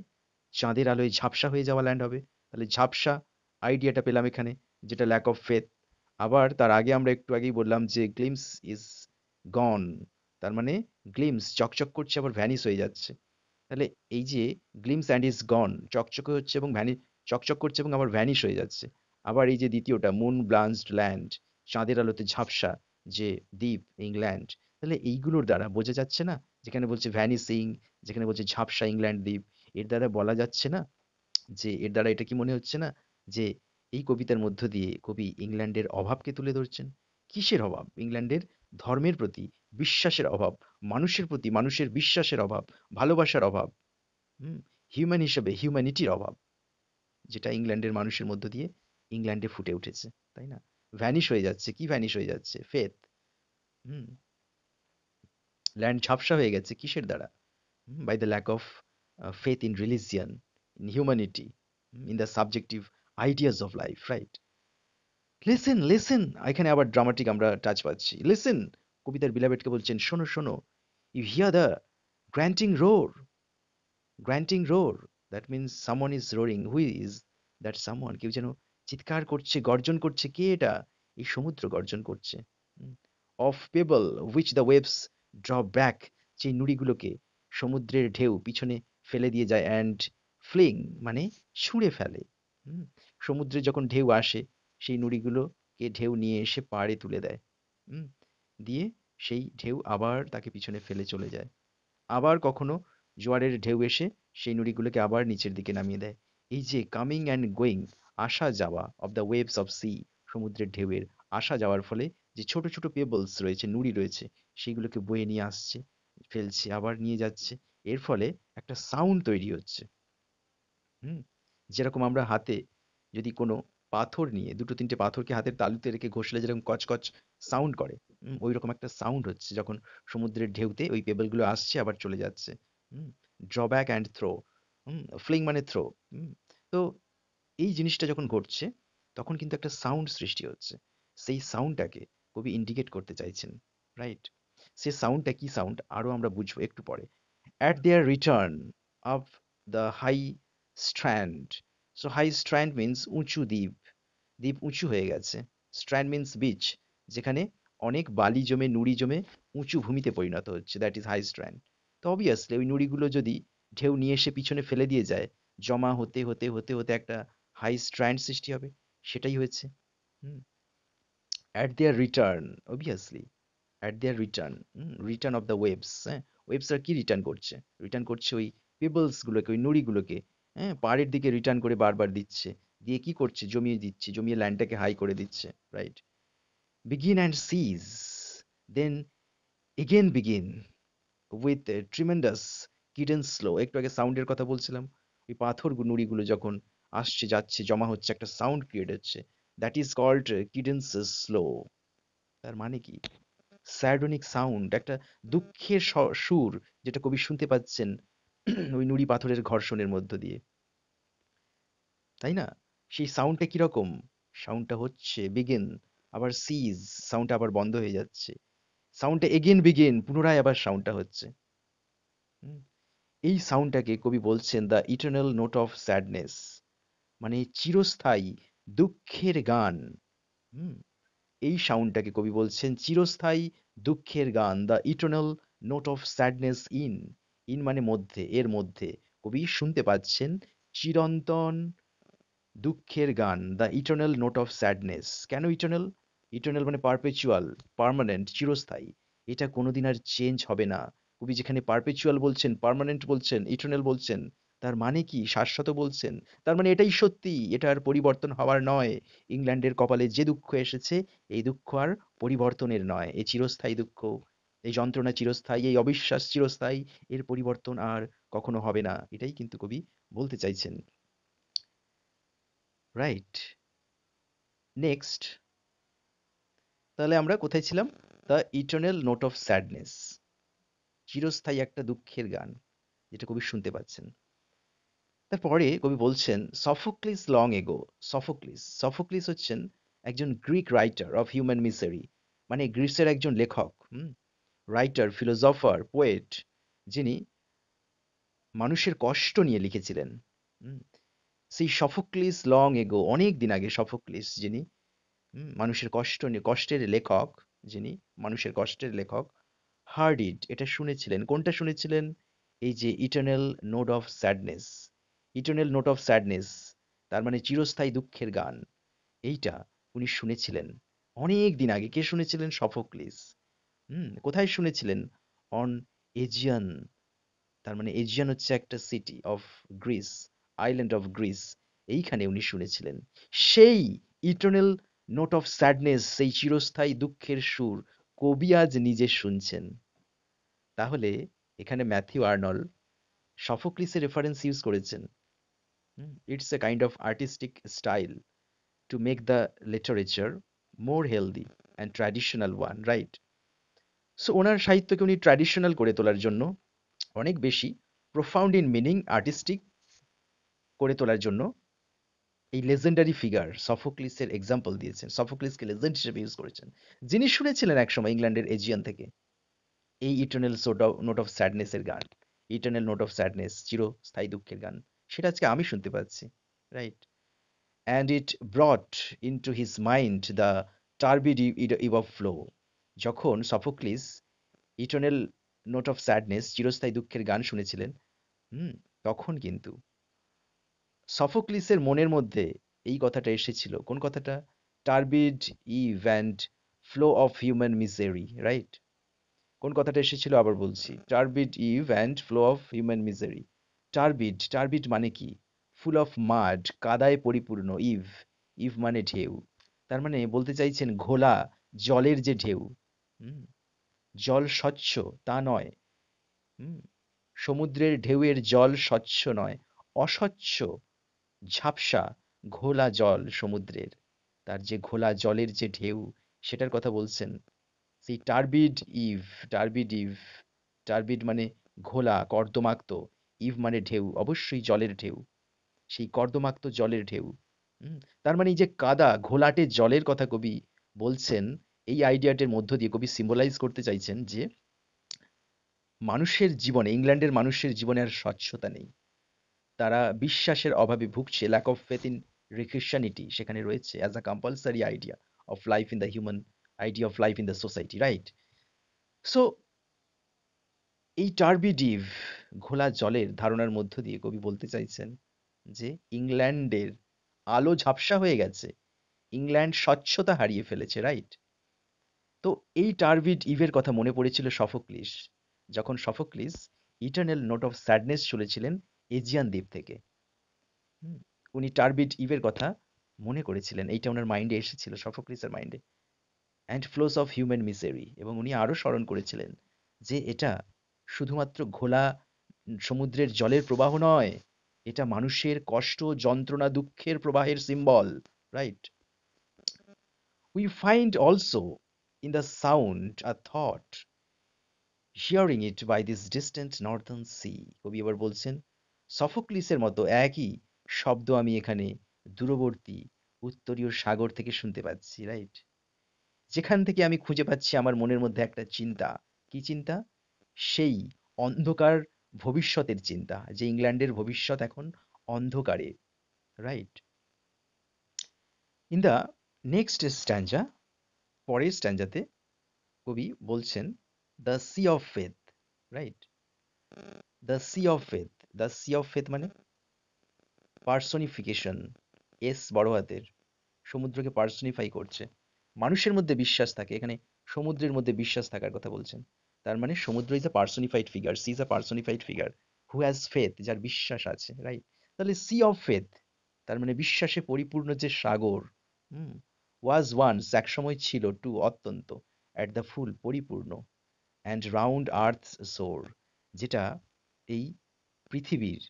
A: চাঁদের আলোয় ঝাপসা হয়ে যাওয়া ল্যান্ড হবে। তাহলে ঝাপসা আইডিয়াটা পেলাম এখানে, যেটা ল্যাক অফ ফেথ। আবার তার আগে আমরা একটু আগেই বললাম যে গ্লিমস ইজ গন, তার মানে গ্লিমস চকচক করছে আবার ভ্যানিশ হয়ে যাচ্ছে। তাহলে এই যে গ্লিমস অ্যান্ড ইজ গন, চকচকে হচ্ছে এবং চকচক করছে এবং আবার ভ্যানিশ হয়ে যাচ্ছে। আবার এই যে দ্বিতীয়টা মুন ব্লাঞ্চড ল্যান্ড, চাঁদের আলোতে ঝাপসা যে দ্বীপ ইংল্যান্ড, তাহলে এইগুলোর দ্বারা বোঝা যাচ্ছে না, যেখানে বলছে ভ্যানিসিং, যেখানে বলছে ঝাপসা ইংল্যান্ড দ্বীপ, এর দ্বারা বলা যাচ্ছে না যে, এর দ্বারা এটা কি মনে হচ্ছে না যে এই কবিতার মধ্য দিয়ে কবি ইংল্যান্ডের অভাবকে তুলে ধরছেন? কিসের অভাব? ইংল্যান্ডের ধর্মের প্রতি বিশ্বাসের অভাব, মানুষের প্রতি মানুষের বিশ্বাসের অভাব, ভালোবাসার অভাব, হুম হিউম্যান হিসেবে হিউম্যানিটির অভাব, যেটা ইংল্যান্ডের মানুষের মধ্য দিয়ে ইংল্যান্ডে ফুটে উঠেছে, তাই না? ভ্যানিশ হয়ে যাচ্ছে, কি ভ্যানিশ হয়ে যাচ্ছে? ফেথ। হুম ল্যান্ড ঝাপসা হয়ে গেছে কিসের দ্বারা? by the lack of faith in religion, in humanity, in the subjective ideas of life, right? Listen listen, এখানে আবার ড্রামাটিক আমরা টাচ পাচ্ছি। লিসেন, কবিতার বিলাবেটকে বলছেন শোনো শোনো। You hear the grating roar, grating roar, that means someone is roaring. Who is that someone? কেউ যেন চিৎকার করছে, গর্জন করছে। কে এটা? এই সমুদ্র গর্জন করছে। Of payable which the waves drop back, যে নুড়িগুলোকে সমুদ্রের ঢেউ পিছনে ফেলে দিয়ে যায়। অ্যান্ড ফ্লিং মানে ছুঁড়ে ফেলে। হুম, সমুদ্রে যখন ঢেউ আসে, সেই নুড়িগুলোকে ঢেউ নিয়ে এসে পাড়ে তুলে দেয়। হুম, দিয়ে সেই ঢেউ আবার তাকে পিছনে ফেলে চলে যায়। আবার কখনো জোয়ারের ঢেউ এসে সেই নুড়িগুলোকে আবার নিচের দিকে নামিয়ে দেয়। এই যে কামিং অ্যান্ড গোয়িং, আসা যাওয়া of the waves of sea, সমুদ্রের ঢেউয়ের আসা যাওয়ার ফলে যে ছোট ছোট পেবলস রয়েছে, নুড়ি রয়েছে, সেগুলোকে বয়ে নিয়ে আসছে, ফেলছে, আবার নিয়ে যাচ্ছে। এর ফলে একটা সাউন্ড তৈরি হচ্ছে। হুম যেরকম আমরা হাতে যদি কোনো পাথর নিয়ে, দুটো তিনটে পাথরকে হাতের তালুতে রেখে ঘষলে যেরকম কচকচ সাউন্ড করে, ওই রকম একটা সাউন্ড হচ্ছে যখন সমুদ্রের ঢেউতে ওই পেবলগুলো আসছে আবার চলে যাচ্ছে। হুম ড্রব্যাক অ্যান্ড থ্রো,
B: ফ্লিং মানে থ্রো। তো এই জিনিসটা যখন ঘটছে তখন কিন্তু একটা সাউন্ড সৃষ্টি হচ্ছে। সেই সাউন্ডটাকে কবি ইন্ডিকেট করতে চাইছেন, রাইট? সে সাউন্ডটা কি সাউন্ড আরো আমরা বুঝবো একটু পরে। At their return of the high strand. So high strand means উঁচু দ্বীপ। দ্বীপ উঁচু হয়ে গেছে। Strand means beach, যেখানে অনেক বালি জমে নুড়ি জমে উঁচু ভূমিতে পরিণত হচ্ছে, দ্যাট ইজ হাই স্ট্র্যান্ড। তো অবভিয়াসলি ওই নুড়িগুলো যদি ঢেউ নিয়ে এসে পিছনে ফেলে দিয়ে যায়, জমা হতে হতে হতে হতে একটা হাই স্ট্র্যান্ড সৃষ্টি হবে। সেটাই হয়েছে। হুম। At their return, obviously at their return, return of the waves, হ্যাঁ, ওয়েবসরা কি রিটার্ন করছে? রিটার্ন করছে ওই পেবলস গুলোকে, ওই নুড়িগুলোকে, হ্যাঁ, পাড়ের দিকে রিটার্ন করে বারবার দিচ্ছে। দিয়ে কি করছে? জমিয়ে দিচ্ছে, জমিয়ে ল্যান্ডটাকে হাই করে দিচ্ছে, right? Begin and cease, then again begin with a tremendous cadence slow. একটু আগে সাউন্ডের কথা বলছিলাম। ওই পাথর নুড়িগুলো যখন আসছে যাচ্ছে জমা হচ্ছে একটা সাউন্ড ক্রিয়েট হচ্ছে, দ্যাট ইজ কল্ড কিডেন্স স্লো। তার মানে কি? স্যারডনিক সাউন্ড, একটা দুঃখের সুর, যেটা কবি শুনতে পাচ্ছেন ওই নুড়ি পাথরের ঘর্ষণের মধ্য দিয়ে, তাই না? সেই সাউন্ডটা কিরকম? সাউন্ডটা হচ্ছে বিগিন, আবার সিজ, সাউন্ডটা আবার বন্ধ হয়ে যাচ্ছে, সাউন্ডটা এগেন বিগিন, পুনরায় আবার সাউন্ডটা হচ্ছে। হুম। এই সাউন্ডটাকে কবি বলছেন the eternal note of sadness, মানে চিরস্থায়ী দুঃখের গান। হুম। এই সাউন্ডটাকে কবি বলছেন চিরস্থায়ী দুঃখের গান, the eternal note of sadness in. In মানে মধ্যে, এর মধ্যে কবি শুনতে পাচ্ছেন চিরন্তন দুঃখের গান, the eternal note of sadness. কেন ইটার্নাল? ইটার্নাল মানে পারপেচুয়াল, পার্মানেন্ট, চিরস্থায়ী। এটা কোনোদিন আর চেঞ্জ হবে না। কবি যেখানে পারপেচুয়াল বলছেন, পার্মানেন্ট বলছেন, ইটার্নাল বলছেন, তার মানে কি? শাশ্বত বলছেন। তার মানে এটাই সত্যি, এটা আর পরিবর্তন হওয়ার নয়। ইংল্যান্ডের কপালে যে দুঃখ এসেছে, এই দুঃখ আর পরিবর্তনের নয়। এই চিরস্থায়ী দুঃখ, এই যন্ত্রণা চিরস্থায়ী, এই অবিশ্বাস চিরস্থায়ী, এর পরিবর্তন আর কখনো হবে না। এটাই কিন্তু কবি বলতে চাইছেন, রাইট? নেক্সট, তাহলে আমরা কোথায় ছিলাম? The eternal note of sadness, চিরস্থায়ী একটা দুঃখের গান, যেটা কবি শুনতে পাচ্ছেন। তারপরে কবি বলছেন Sophocles long ago. Sophocles, Sophocles হচ্ছেন একজন গ্রিক রাইটার অফ হিউম্যান মিসারি, মানে গ্রিসের একজন লেখক, রাইটার, ফিলোসফার, পোয়েট, যিনি মানুষের কষ্ট নিয়ে লিখেছিলেন। হুম, সেই সফোক্লিস লং এগো, অনেক দিন আগে সফোক্লিস, যিনি মানুষের কষ্ট নিয়ে, কষ্টের লেখক, যিনি মানুষের কষ্টের লেখক, হার্ডিড, এটা শুনেছিলেন। কোনটা শুনেছিলেন? এই যে eternal note of sadness. Eternal note of sadness, তার মানে চিরস্থায়ী দুঃখের গান, এইটা উনি শুনেছিলেন অনেক দিন আগে। কে শুনেছিলেন? সফোক্লিস। কোথায় শুনেছিলেন? অন এজিয়ান, তার মানে এজিয়ান হচ্ছে একটা city of Greece, island of Greece, এইখানে উনি শুনেছিলেন সেই ইটার্নাল নোট অফ স্যাডনেস, সেই চিরস্থায়ী দুঃখের সুর কবি আজ নিজে শুনছেন। তাহলে এখানে ম্যাথিউ আর্নল্ড সফোক্লিসের রেফারেন্স ইউজ করেছেন। It's a kind of artistic style to make the literature more healthy and traditional one, right? So ওনার সাহিত্যকে উনি ট্র্যাডিশনাল করে তোলার জন্য, অনেক বেশি প্রোফাউন্ড ইন মিনিং, আর্টিস্টিক করে তোলার জন্য এই লেজেন্ডারি ফিগার সফোক্লিসের এক্সাম্পল দিয়েছেন। সফোক্লিসকে লেজেন্ড হিসেবে ইউজ করেছেন, যিনি শুনেছিলেন একসময় ইংল্যান্ডের এজিয়ান থেকে এই ইটার্নাল নোট অফ স্যাডনেস এর গান। ইটার্নাল নোট অফ স্যাডনেস, চিরস্থায়ী দুঃখের গান, সেটা আজকে আমি শুনতে পাচ্ছি, right? And it brought into his mind the turbid ebb of flow. যখন Sophocles eternal note of sadness, চিরস্থায়ী দুঃখের গান শুনেছিলেন, হুম, তখন কিন্তু সফোক্লিসের মনের মধ্যে এই কথাটা এসেছিল। কোন কথাটা? Turbid ebb and flow of human misery, right? কোন কথাটা এসেছিল আবার বলছি, turbid ebb and flow of human misery. Turbid, turbid মানে কি? ফুল অফ মাড, কাদায় পরিপূর্ণ, ইভ, ইভ মানে ঢেউ। তার মানে বলতে চাইছেন ঘোলা জলের যে ঢেউ, হুম, জল স্বচ্ছ তা নয়। হুম, সমুদ্রের ঢেউয়ের জল স্বচ্ছ নয়, অস্বচ্ছ, ঝাপসা, ঘোলা জল সমুদ্রের, তার যে ঘোলা জলের যে ঢেউ, সেটার কথা বলছেন। সেই টার্বিড ইভ, টার্বিড ইভ, টার্বিড মানে ঘোলা, কর্দমাক্ত, ইভ মানে ঢেউ, অবশ্যই জলের ঢেউ, সেই কর্দমাক্ত জলের ঢেউ। তার মানে এই যে কাদা ঘোলাটে জলের কথা কবি বলছেন, এই আইডিয়াটির মধ্য দিয়ে কবি সিম্বলাইজ করতে চাইছেন যে মানুষের জীবনে, ইংল্যান্ডের মানুষের জীবনে আর স্বচ্ছতা নেই। তারা বিশ্বাসের অভাবে ভুগছে, ল্যাক অফ ফেথ ইন রিক্রিশ্চানিটি সেখানে রয়েছে as a compulsory idea of life in the human, idea of life in the society, right? So এই টার্বিডিভ ঘোলা জলের ধারণার মধ্য দিয়ে কবি বলতে চাইছেন যে ইংল্যান্ডের আলো ঝাপসা হয়ে গেছে, ইংল্যান্ড স্বচ্ছতা হারিয়ে ফেলেছে, রাইট? তো এই টার্বিড ইভের কথা মনে পড়েছিল সফোক্লিস, যখন Sophocles eternal note of sadness শুনেছিলেন এজিয়ান দ্বীপ থেকে। হুম, উনি টার্বিড ইভের কথা মনে করেছিলেন, এইটা ওনার মাইন্ডে এসেছিল, সফোক্লিসের মাইন্ডে। অ্যান্ড ফ্লোস অফ হিউম্যান মিসেরি, এবং উনি আরো স্মরণ করেছিলেন যে এটা শুধুমাত্র ঘোলা সমুদ্রের জলের প্রবাহ নয়, এটা মানুষের কষ্ট, যন্ত্রণা, দুঃখের প্রবাহের symbol, right? We find also in the sound a thought, hearing it by this distant northern sea. কবি এবার বলছেন সফোক্লিসের মতো একই শব্দ আমি এখানে দূরবর্তী উত্তরীয় সাগর থেকে শুনতে পাচ্ছি, রাইট? যেখান থেকে আমি খুঁজে পাচ্ছি আমার মনের মধ্যে একটা চিন্তা। কি চিন্তা? সেই অন্ধকার ভবিষ্যতের চিন্তা, যে ইংল্যান্ডের ভবিষ্যৎ এখন অন্ধকারে, রাইট? ইন দ্য নেক্সট স্ট্যাঞ্জা, পরের স্ট্যাঞ্জাতে কবি বলছেন the sea of faith, right? The sea of faith, the sea of faith মানে পার্সনিফিকেশন, এস বড় হাতের, সমুদ্রকে পার্সনিফাই করছে। মানুষের মধ্যে বিশ্বাস থাকে, এখানে সমুদ্রের মধ্যে বিশ্বাস থাকার কথা বলছেন। তার মানে সমুদ্র is a personified figure, sea is a personified figure, who has faith, যার বিশ্বাস আছে, রাইট? তাহলে সি অফ ফেথ তার মানে বিশ্বাসে পরিপূর্ণ যে সাগর, হুম, ওয়াজ ওয়ান্স এক সময় ছিল, টু অত্যন্ত, অ্যাট দ্য ফুল পরিপূর্ণ, অ্যান্ড রাউন্ড আর্থ সোর যেটা এই পৃথিবীর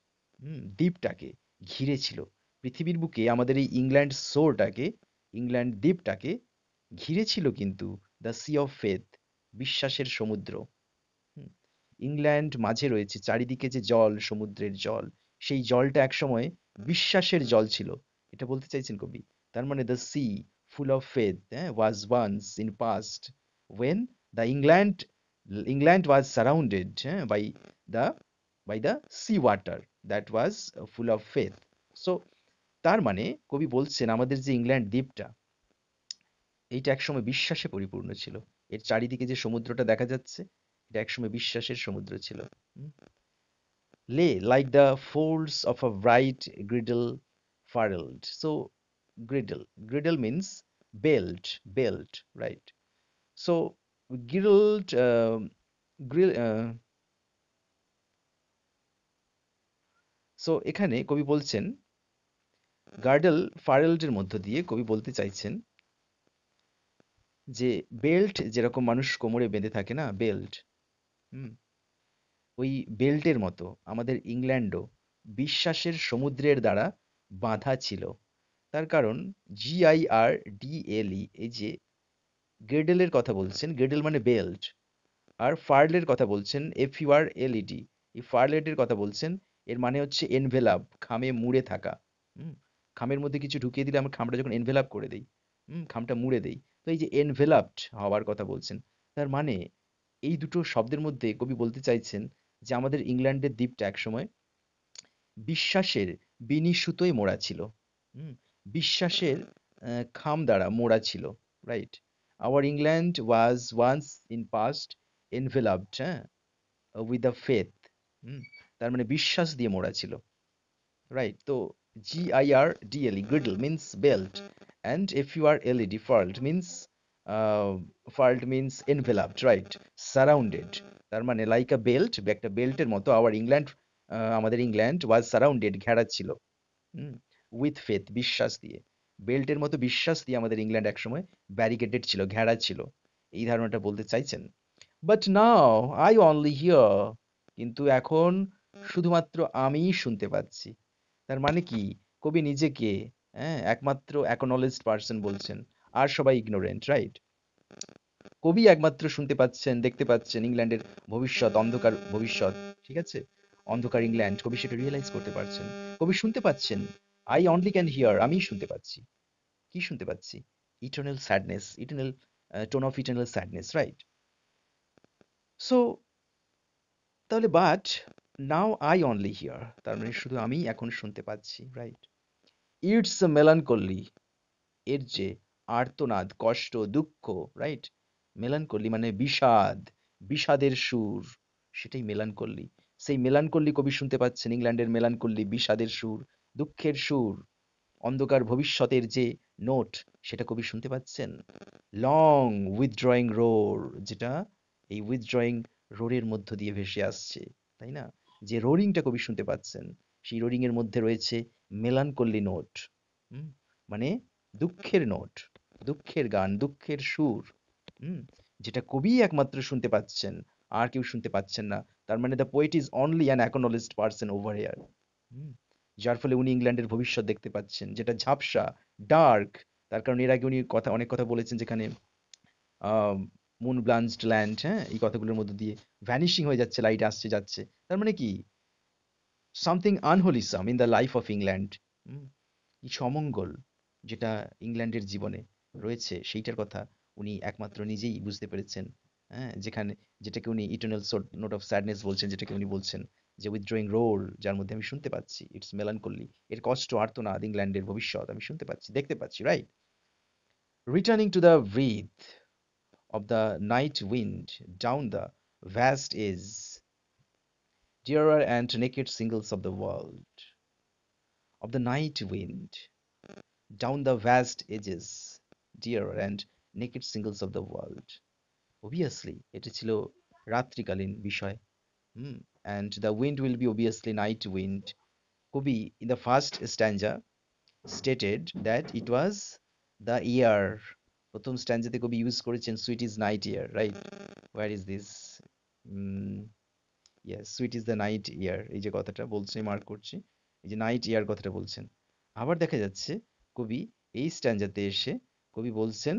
B: দ্বীপটাকে ঘিরে ছিল। পৃথিবীর বুকে আমাদের এই ইংল্যান্ড শোরটাকে, ইংল্যান্ড দ্বীপটাকে ঘিরে ছিল কিন্তু দ্য সি অফ ফেথ, বিশ্বাসের সমুদ্র। হুম, ইংল্যান্ড মাঝে রয়েছে, চারিদিকে যে জল, সমুদ্রের জল, সেই জলটা একসময় বিশ্বাসের জল ছিল, এটা বলতে চাইছেন কবি। তার মানে the sea full of faith was once in past when the England was surrounded the by the sea water that was full of faith. So তার মানে কবি বলছেন আমাদের যে ইংল্যান্ড দ্বীপটা, এইটা একসময় বিশ্বাসে পরিপূর্ণ ছিল। এর চারিদিকে যে সমুদ্রটা দেখা যাচ্ছে, এটা একসময় বিশ্বাসের সমুদ্র ছিল। Lay like the folds of a bright griddle furled. So griddle means belt, right? So griddled grill so এখানে কবি বলছেন গার্ডেল ফারেল্ডের মধ্য দিয়ে কবি বলতে চাইছেন যে বেল্ট যেরকম মানুষ কোমরে বেঁধে থাকে না, বেল্ট, হুম, ওই বেল্টের মতো আমাদের ইংল্যান্ডও বিশ্বাসের সমুদ্রের দ্বারা বাঁধা ছিল। তার কারণ GIRDLE, এই যে গ্রেডেলের কথা বলছেন, গ্রেডেল মানে বেল্ট, আর ফার্লের কথা বলছেন FURLED, এই ফার্লেটের কথা বলছেন, এর মানে হচ্ছে এনভেলাপ, খামে মুড়ে থাকা। হুম, খামের মধ্যে কিছু ঢুকিয়ে দিলে আমরা খামটা যখন এনভেলাপ করে দেই, খামটা মুড়ে দেই, তো এই যে এনভেলাপড হওয়ার কথা বলছেন। তার মানে এই দুটো শব্দের মধ্যে কবি বলতে চাইছেন যে আমাদের ইংল্যান্ডের দ্বীপটা একসময় বিশ্বাসের বিনি সুতোয় মোড়া ছিল, বিশ্বাসের খাম দ্বারা মোড়া ছিল, right? Our England was once in past enveloped with the faith, তার মানে বিশ্বাস দিয়ে মোড়া ছিল, রাইট? তো GIRDLE griddle means belt, and FURLED furled means enveloped, right? Surrounded, তার মানে লাইক আ বেল্ট, একটা বেল্টের মতো আওয়ার ইংল্যান্ড, আমাদের ইংল্যান্ড ওয়াজ সারাউন্ডেড, ঘেরা ছিল, উইথ ফেথ বিশ্বাস দিয়ে, বেল্টের মতো বিশ্বাস দিয়ে আমাদের ইংল্যান্ড একসময় ব্যারিকেডেড ছিল, ঘেরা ছিল, এই ধারণাটা বলতে চাইছেন। But now I only here, কিন্তু এখন শুধুমাত্র আমিই শুনতে পাচ্ছি। তার মানে কি, কবি নিজেকে একমাত্র অ্যাকনলেজড পার্সন বলছেন, আর সবাই ইগনোরেন্ট, রাইট? কবি একমাত্র শুনতে পাচ্ছেন, দেখতে পাচ্ছেন ইংল্যান্ডের ভবিষ্যৎ, অন্ধকার ভবিষ্যৎ, ঠিক আছে? অন্ধকার ইংল্যান্ড, কবি সেটা রিয়েলাইজ করতে পারছেন। কবি শুনতে পাচ্ছেন, আই অনলি ক্যান হিয়ার, আমি শুনতে পাচ্ছি। কি শুনতে পাচ্ছি? Eternal sadness, eternal tone of eternal sadness, right? So তাহলে but now I only hear, তার মানে শুধু আমি এখন শুনতে পাচ্ছি, রাইট? ইটস মেলানকলি, এর যে আর্তনাদ, কষ্ট, দুঃখ, রাইট? মেলানকলি মানে বিষাদ, বিষাদের সুর, সেটাই মেলানকলি। সেই মেলানকলি কবি শুনতে পাচ্ছেন, ইংল্যান্ডের মেলানকলি, বিষাদের সুর, দুঃখের সুর, অন্ধকার ভবিষ্যতের যে নোট, সেটা কবি শুনতে পাচ্ছেন। লং উইথড্রয়িং রোর, যেটা এই উইথড্রয়িং রোরের মধ্য দিয়ে ভেসে আসছে, তাই না? যে রোরিংটা কবি শুনতে পাচ্ছেন, সেই রোরিং এর মধ্যে রয়েছে মেলানকলি নোট, মানে দুঃখের নোট, দুঃখের গান, দুঃখের সুর, যেটা কবি একমাত্র শুনতে পাচ্ছেন, আর কেউ শুনতে পাচ্ছেন না। তার মানে the poet is only an অ্যাকনোলেজড person over here. যার ফলে উনি ইংল্যান্ডের ভবিষ্যৎ দেখতে পাচ্ছেন, যেটা ঝাপসা, ডার্ক। তার কারণ এর আগে উনি অনেক কথা বলেছেন, যেখানে মুন ব্লাঞ্চড ল্যান্ড, হ্যাঁ, এই কথাগুলোর মধ্যে দিয়ে ভ্যানিশিং হয়ে যাচ্ছে, লাইট আসছে যাচ্ছে। তার মানে কি? Something unwholesome in the life of England. কিছু অমঙ্গল যেটা ইংল্যান্ডের জীবনে রয়েছে, সেইটার কথা উনি একমাত্র নিজেই বুঝতে পেরেছেন। হ্যাঁ, যেটাকে উনি ইটার্নাল নোট অফ স্যাডনেস বলছেন, যেটাকে উনি বলছেন যে উইথড্রয়িং রোল, যার মধ্যে আমি শুনতে পাচ্ছি, ইটস মেলানকলি, এর কষ্ট, আর্তনাদ, ইংল্যান্ডের ভবিষ্যৎ আমি শুনতে পাচ্ছি, দেখতে পাচ্ছি, right? Returning to the breath of the night wind down the vast is dearer and naked singles of the world, of the night wind down the vast edges, dearer and naked singles of the world. Obviously এটা ছিল রাত্রিকালীন বিষয়, and the wind will be obviously night wind. কবি in the first stanza stated that it was the air. প্রথম স্ট্যান্জাতে কবি use করেছেন sweet is night air, right? Where is this? Yes, sweet is the night air, এই যে কথাটা বলছে, mark করছি, এই যে নাইট এয়ার কথাটা বলছেন। আবার দেখা যাচ্ছে কবি এই স্ট্যান্জাতে এসে কবি বলছেন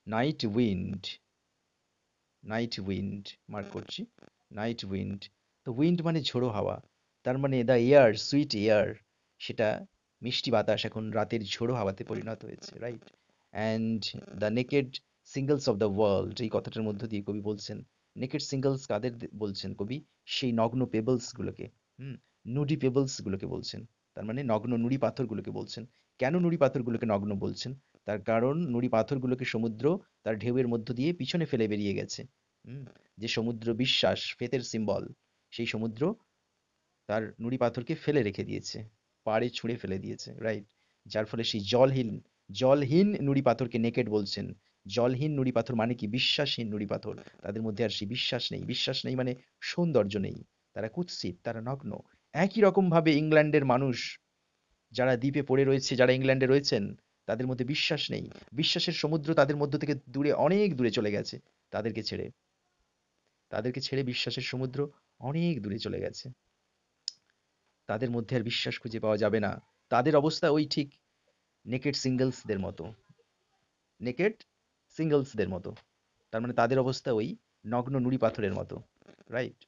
B: night wind, night wind, mark করছি, নাইট উইন্ড। তো উইন্ড মানে ঝোড়ো হাওয়া, তার মানে দ্য এয়ার, সুইট এয়ার, সেটা মিষ্টি বাতাস এখন রাতের ঝোড়ো হাওয়াতে পরিণত হয়েছে, right? And the naked singles of the world, এই কথাটার মধ্য দিয়ে কবি বলছেন নেকেড সিঙ্গলস কাদের বলছেন কবি? সেই নগ্ন পেবলস গুলোকে, নুডি পেবলস গুলোকে বলছেন। তার মানে নগ্ন নুড়ি পাথরগুলোকে বলছেন। কেন নুড়ি পাথরগুলোকে নগ্ন বলছেন? তার কারণ নুড়ি পাথরগুলোকে সমুদ্র তার ঢেউয়ের মধ্য দিয়ে পিছনে ফেলে বেরিয়ে গেছে। যে সমুদ্র বিশ্বাস, ফেথের সিম্বল, সেই সমুদ্র তার নুড়ি পাথরকে ফেলে রেখে দিয়েছে, পাড়ে ছুঁড়ে ফেলে দিয়েছে, রাইট? যার ফলে সেই জলহীন নুড়ি পাথরকে নেকেড বলছেন। জলহীন নুড়ি পাথর মানে কি? বিশ্বাসহীন নুড়ি পাথর। তাদের মধ্যে আর সেই বিশ্বাস নেই, বিশ্বাস নেই মানে সৌন্দর্য নেই, তারা কুৎসিত, তারা নগ্ন। একই রকম ভাবে ইংল্যান্ডের মানুষ যারা দ্বীপে পড়ে রয়েছে, যারা ইংল্যান্ডে রয়েছেন, তাদের মধ্যে বিশ্বাস নেই। বিশ্বাসের সমুদ্র তাদের মধ্য থেকে দূরে, অনেক দূরে চলে গেছে, তাদেরকে ছেড়ে, তাদেরকে ছেড়ে বিশ্বাসের সমুদ্র অনেক দূরে চলে গেছে। তাদের মধ্যে আর বিশ্বাস খুঁজে পাওয়া যাবে না। তাদের অবস্থা ওই ঠিক নেকেড সিঙ্গলসদের মতো, নেকেড সিঙ্গলসদের মতো। তার মানে তাদের অবস্থা ওই নগ্ন নুড়ি পাথরের মতো, right?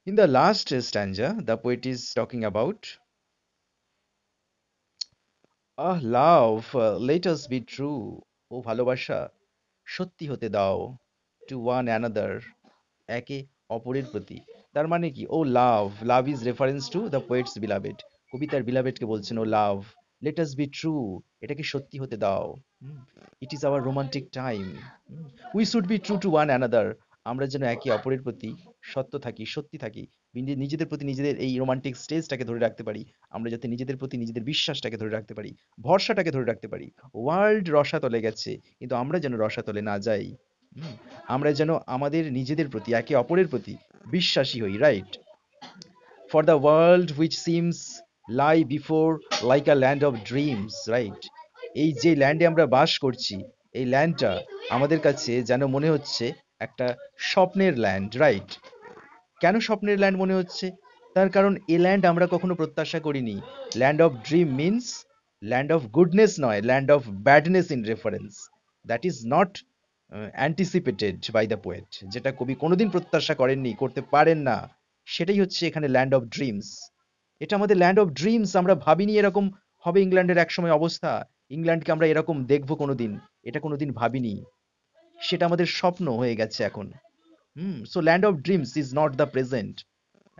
B: In the last stanza, the poet is talking about love, let us be true. ও ভালোবাসা, সত্যি হতে দাও, to one another, একে অপরের প্রতি। তার মানে কি? Oh love, love is reference to the poet's beloved. কবি তার বিলাভেডকে বলছেন oh love, let us be true, এটাকে সত্যি হতে দাও। It is our romantic time, we should be true to one another. আমরা যেন একে অপরের প্রতি সত্য থাকি, সত্যি থাকি, নিজেদের প্রতি নিজেদের এই রোমান্টিক স্টেজটাকে ধরে রাখতে পারি। আমরা যাতে নিজেদের প্রতি নিজেদের বিশ্বাসটাকে ধরে রাখতে পারি, ভরসাটাকে ধরে রাখতে পারি। ওয়ার্ল্ড রসাতলে গেছে, কিন্তু আমরা যেন রসাতলে না যাই। আমরা যেন আমাদের নিজেদের প্রতি, একে অপরের প্রতি বিশ্বাসী হই, right? For the world which seems lie before like a land of dreams, right? এই যে ল্যান্ডে আমরা বাস করছি, এই ল্যান্ডটা আমাদের কাছে যেন মনে হচ্ছে একটা স্বপ্নের ল্যান্ড, রাইট? কেন স্বপ্নের ল্যান্ড মনে হচ্ছে? তার কারণ এ ল্যান্ড আমরা কখনো প্রত্যাশা করিনি। Land of dream means land of goodness নয়, land of badness in reference. That is not anticipated by the poet. যেটা কবি কোনোদিন প্রত্যাশা করেননি, করতে পারেন না, সেটাই হচ্ছে এখানে ল্যান্ড অফ ড্রিমস। এটা আমাদের ল্যান্ড অফ ড্রিমস। আমরা ভাবিনি এরকম হবে ইংল্যান্ডের একসময় অবস্থা, ইংল্যান্ডকে আমরা এরকম দেখবো কোনোদিন, এটা কোনোদিন ভাবিনি। সেটা আমাদের স্বপ্ন হয়ে গেছে এখন। So land of dreams is not the present.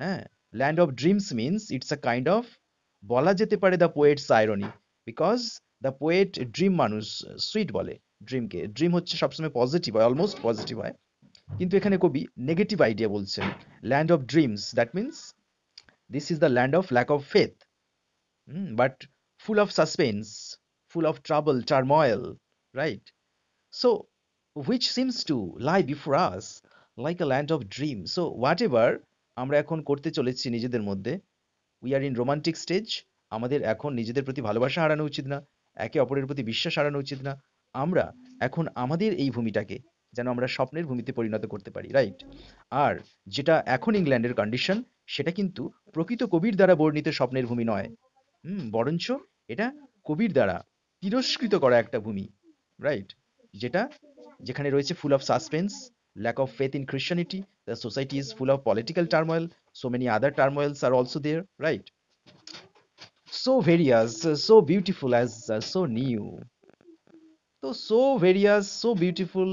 B: হ্যাঁ, land of dreams means it's a kind of, বলা যেতে পারে the poet's irony, because the poet dream মানুষ সুইট বলে ড্রিমকে। ড্রিম হচ্ছে সবসময় পজিটিভ হয়, অলমোস্ট পজিটিভ হয়, কিন্তু এখানে কবি নেগেটিভ আইডিয়া বলছেন। Land of dreams, that means this is the land of lack of faith, but full of suspense, full of trouble, turmoil, right? So, which seems to lie before us like a land of dreams. So, whatever আমরা এখন করতে চলেছি নিজেদের মধ্যে, we are in romantic stage. আমাদের এখন নিজেদের প্রতি ভালোবাসা হারানো উচিত না, একে অপরের প্রতি বিশ্বাস হারানো উচিত না। আমরা এখন আমাদের এই ভূমিটাকে যেন আমরা স্বপ্নের ভূমিতে পরিণত করতে পারি, রাইট? আর যেটা এখন ইংল্যান্ডের কন্ডিশন, সেটা কিন্তু প্রকৃত কবির দ্বারা বর্ণিত স্বপ্নের ভূমি নয়, বরঞ্চ এটা কবির দ্বারা তিরস্কৃত করা একটা ভূমি, রাইট? যেটা, যেখানে রয়েছে ফুল of suspense, lack of faith in Christianity, the society is full of political turmoil, so many other turmoils are also there, right? So various, so beautiful as so new. So various, so beautiful,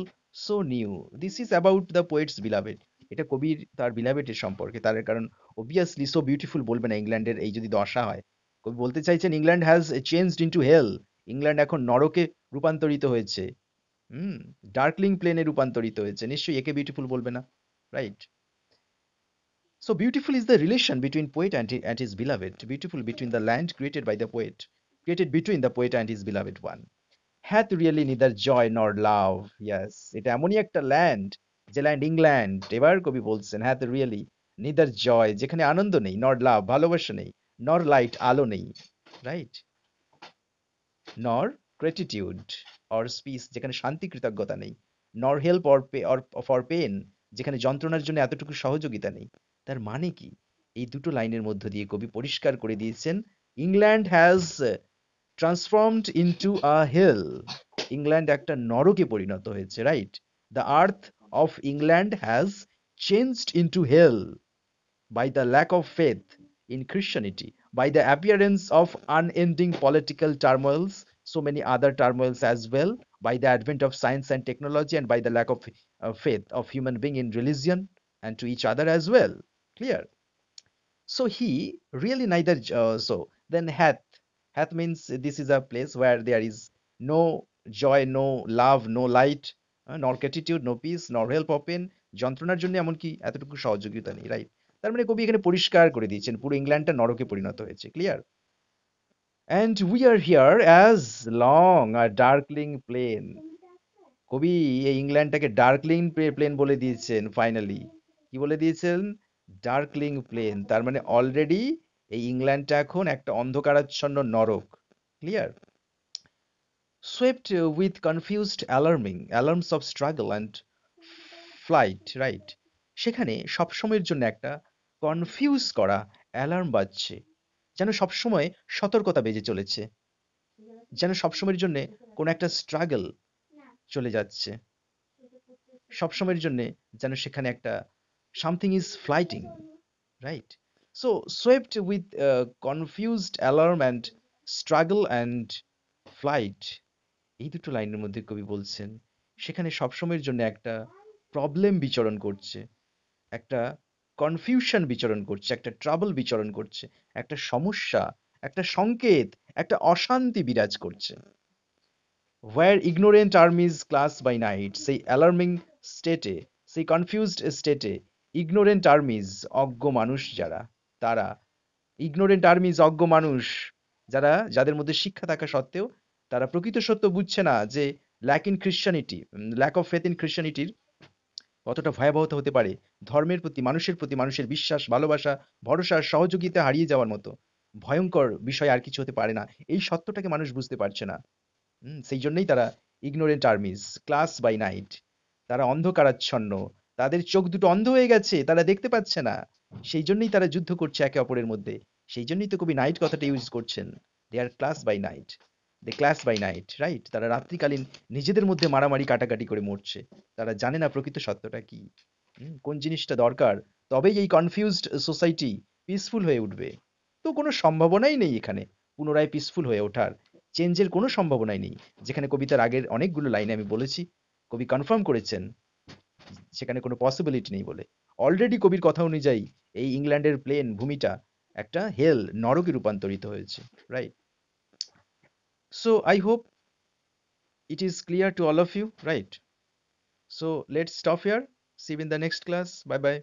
B: so new. This is about the poet's beloved. এটা কবির তার বিলাভেটের সম্পর্কে, তার কারণ obviously so beautiful বলবে না ইংল্যান্ডের এই যদি দশা হয়। কবি বলতে চাইছেন England has changed into hell. ইংল্যান্ড এখন নরকে রূপান্তরিত হয়েছে, ডার্কলিং প্লেনে রূপান্তরিত হয়েছে। নিশ্চয়ই একে বিউটিফুল বলবে না, right? So beautiful is the relation between poet and his beloved. Beautiful between the land created by the poet, created between the poet and his beloved one. Hath really neither joy nor love. Yes, এটা এমনই একটা land, যে land England. এবার কবি বলছেন hath really neither joy, যেখানে আনন্দ নেই, nor love ভালোবাসা নেই, nor light আলো নেই, right? nor gratitude or peace, যেখানে শান্তি কৃতজ্ঞতা নেই, nor help or for pain, যেখানে যন্ত্রণার জন্য এতটুকু সহযোগিতা নেই। তার মানে কি? এই দুটো লাইনের মধ্য দিয়ে কবি পরিষ্কার করে দিয়েছেন England has transformed into a hell. ইংল্যান্ড একটা নরকে পরিণত হয়েছে, right? The earth of England has changed into hell by the lack of faith in Christianity, by the appearance of unending political turmoils, so many other turmoils as well, by the advent of science and technology, and by the lack of faith of human being in religion and to each other as well. Clear? So he really neither, so then hath means this is a place where there is no joy, no love, no light, nor gratitude, no peace, nor help of pain, যন্ত্রণার জন্য এমনকি এতটুকু সহযোগিতা নেই, right? তার মানে কবি এখানে পরিষ্কার করে দিয়েছেন পুরো ইংল্যান্ডটা নরকে পরিণত হয়েছে, clear? And we are here as long a darkling plain. কবি এই ইংল্যান্ডটাকে ডার্কলিং প্লেন বলে দিয়েছেন ফাইনালি। কি বলে দিয়েছেন? Darkling plain. তার মানে অলরেডি এই ইংল্যান্ডটা এখন একটা অন্ধকারাচ্ছন্ন নরক, clear? swept with confused alarms of struggle and flight, right? সেখানে সবসময়ের জন্য একটা কনফিউজ করা অ্যালার্ম বাজছে, যেন সবসময় সতর্কতা বেজে চলেছে, যেন সবসময়ের জন্য কোনো একটা স্ট্রাগল চলে যাচ্ছে, সবসময়ের জন্য যেন সেখানে একটা something is fighting, right? So swept with confused alarm and struggle and flight, এই দুটো লাইনের মধ্যে কবি বলছেন সেখানে সবসময়ের জন্য একটা প্রবলেম বিচরণ করছে, একটা কনফিউশন বিচরণ করছে, একটা ট্রাবল বিচরণ করছে, একটা সমস্যা, একটা সংকেত, একটা অশান্তি বিরাজ করছে। where ignorant armies class by night, সেই অ্যালার্মিং স্টেটে, সেই কনফিউজড স্টেটে ignorant armies, অজ্ঞ মানুষ যারা, তারা ignorant armies, অজ্ঞ মানুষ যারা, যাদের মধ্যে শিক্ষা থাকা সত্ত্বেও তারা প্রকৃত সত্য বুঝছে না যে lack in Christianity, lack of faith in খ্রিশ্চানিটির কতটা ভয়াবহতা হতে পারে, ধর্মের প্রতি মানুষের বিশ্বাস, ভালোবাসা, ভরসা, সহযোগিতা হারিয়ে যাওয়ার মতো ভয়ঙ্কর বিষয় আর কিছু হতে পারে না, এই সত্যটাকে মানুষ বুঝতে পারছে না। সেই জন্যই তারা ignorant armies class by night, তারা অন্ধকারাচ্ছন্ন, তাদের চোখ দুটো অন্ধ হয়ে গেছে, তারা দেখতে পাচ্ছে না, সেই জন্যই তারা যুদ্ধ করছে একে অপরের মধ্যে। সেই জন্যই তো কবি নাইট কথাটা ইউজ করছেন, they are clash by night, they clash by night, right? তারা রাত্রিকালীন নিজেদের মধ্যে মারামারি কাটাকাটি করে মরছে, তারা জানে না প্রকৃত সত্যটা কি, কোন জিনিসটা দরকার, তবেই এই কনফিউজড সোসাইটি পিসফুল হয়ে উঠবে। তো কোনো সম্ভাবনাই নেই এখানে পুনরায় পিসফুল হয়ে ওঠার, চেঞ্জের কোনো সম্ভাবনাই নেই। যেখানে কবিতার আগের অনেকগুলো লাইনে আমি বলেছি, কবি কনফার্ম করেছেন সেখানে কোনো পসিবিলিটি নেই বলে। অলরেডি কবির কথা অনুযায়ী এই ইংল্যান্ডের প্লেন ভূমিটা একটা হেল, নরকে রূপান্তরিত হয়েছে, right? So I hope it is clear to all of you, right? So let's stop here. See you in the next class. Bye bye.